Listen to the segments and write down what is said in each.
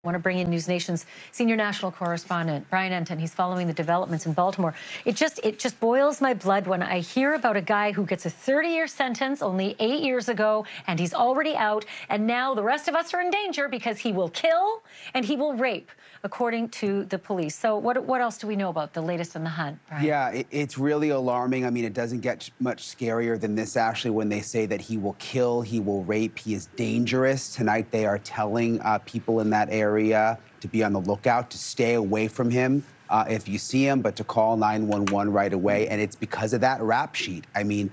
I want to bring in NewsNation's senior national correspondent, Brian Entin. He's following the developments in Baltimore. It just boils my blood when I hear about a guy who gets a 30-year sentence only 8 years ago, and he's already out, and now the rest of us are in danger because he will kill and he will rape, according to the police. So what else do we know about the latest in the hunt, Brian? Yeah, it's really alarming. I mean, it doesn't get much scarier than this, Ashley, when they say that he will kill, he will rape, he is dangerous. Tonight, they are telling people in that area to be on the lookout, to stay away from him if you see him, but to call 911 right away. And it's because of that rap sheet. I mean,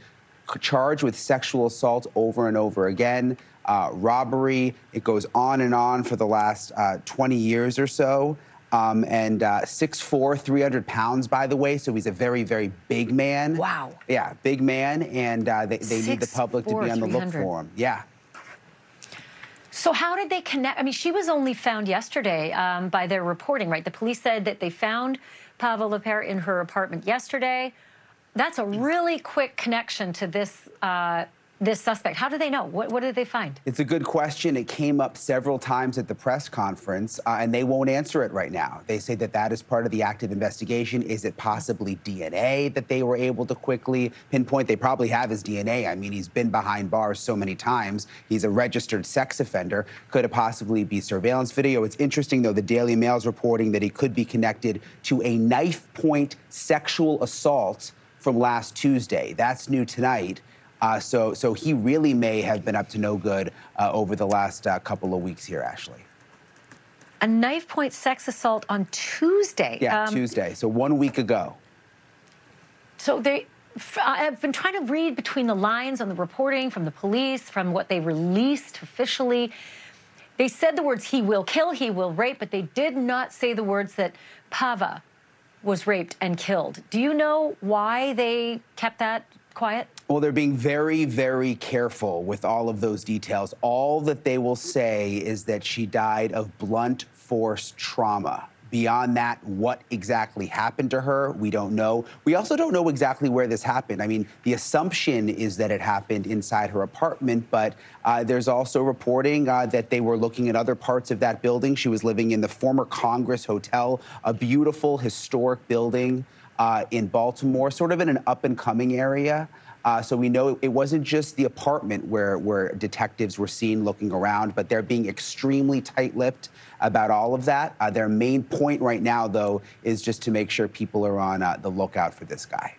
charged with sexual assault over and over again, robbery. It goes on and on for the last 20 years or so. And 6'4", 300 pounds, by the way. So he's a very, very big man. Wow. Yeah, big man. And they need the public to be on the look for him. Yeah. So how did they connect? I mean, she was only found yesterday by their reporting, right? The police said that they found Pava LaPere in her apartment yesterday. That's a really quick connection to this this suspect. How do they know? What did they find? It's a good question. It came up several times at the press conference, and they won't answer it right now. They say that that is part of the active investigation. Is it possibly DNA that they were able to quickly pinpoint? They probably have his DNA. I mean, he's been behind bars so many times. He's a registered sex offender. Could it possibly be surveillance video? It's interesting, though, the Daily Mail's reporting that he could be connected to a knife-point sexual assault from last Tuesday. That's new tonight. So he really may have been up to no good over the last couple of weeks here, Ashleigh. A knife-point sex assault on Tuesday. Yeah, Tuesday. So 1 week ago. So I've been trying to read between the lines on the reporting from the police, from what they released officially. They said the words, he will kill, he will rape, but they did not say the words that Pava was raped and killed. Do you know why they kept that quiet? Well, they're being very, very careful with all of those details. All that they will say is that she died of blunt force trauma. Beyond that, what exactly happened to her, we don't know. We also don't know exactly where this happened. I mean, the assumption is that it happened inside her apartment, but there's also reporting that they were looking at other parts of that building. She was living in the former Congress Hotel, a beautiful historic building in Baltimore, sort of in an up-and-coming area. So we know it wasn't just the apartment where detectives were seen looking around, but they're being extremely tight-lipped about all of that. Their main point right now, though, is just to make sure people are on the lookout for this guy.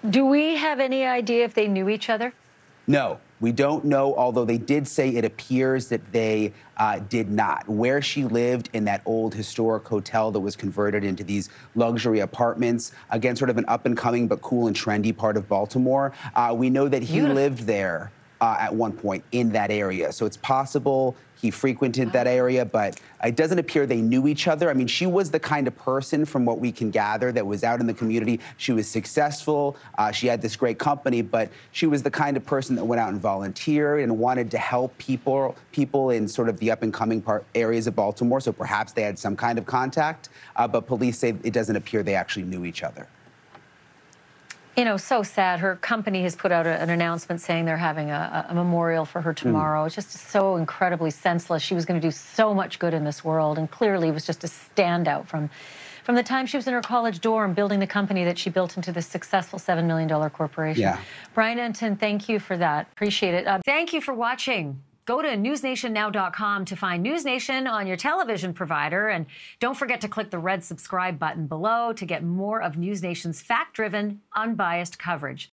Do we have any idea if they knew each other? No, we don't know, although they did say it appears that they did not. Where she lived in that old historic hotel that was converted into these luxury apartments, again, sort of an up-and-coming but cool and trendy part of Baltimore, we know that he lived there at one point in that area. So it's possible he frequented that area, but it doesn't appear they knew each other. I mean, she was the kind of person, from what we can gather, that was out in the community. She was successful. She had this great company, but she was the kind of person that went out and volunteered and wanted to help people in sort of the up-and-coming areas of Baltimore. So perhaps they had some kind of contact, but police say it doesn't appear they actually knew each other. You know, so sad. Her company has put out an announcement saying they're having a memorial for her tomorrow. It's just so incredibly senseless. She was going to do so much good in this world, and clearly was just a standout from the time she was in her college dorm building the company that she built into this successful $7 million corporation. Yeah. Brian Entin, thank you for that. Appreciate it. Thank you for watching. Go to newsnationnow.com to find NewsNation on your television provider. And don't forget to click the red subscribe button below to get more of NewsNation's fact-driven, unbiased coverage.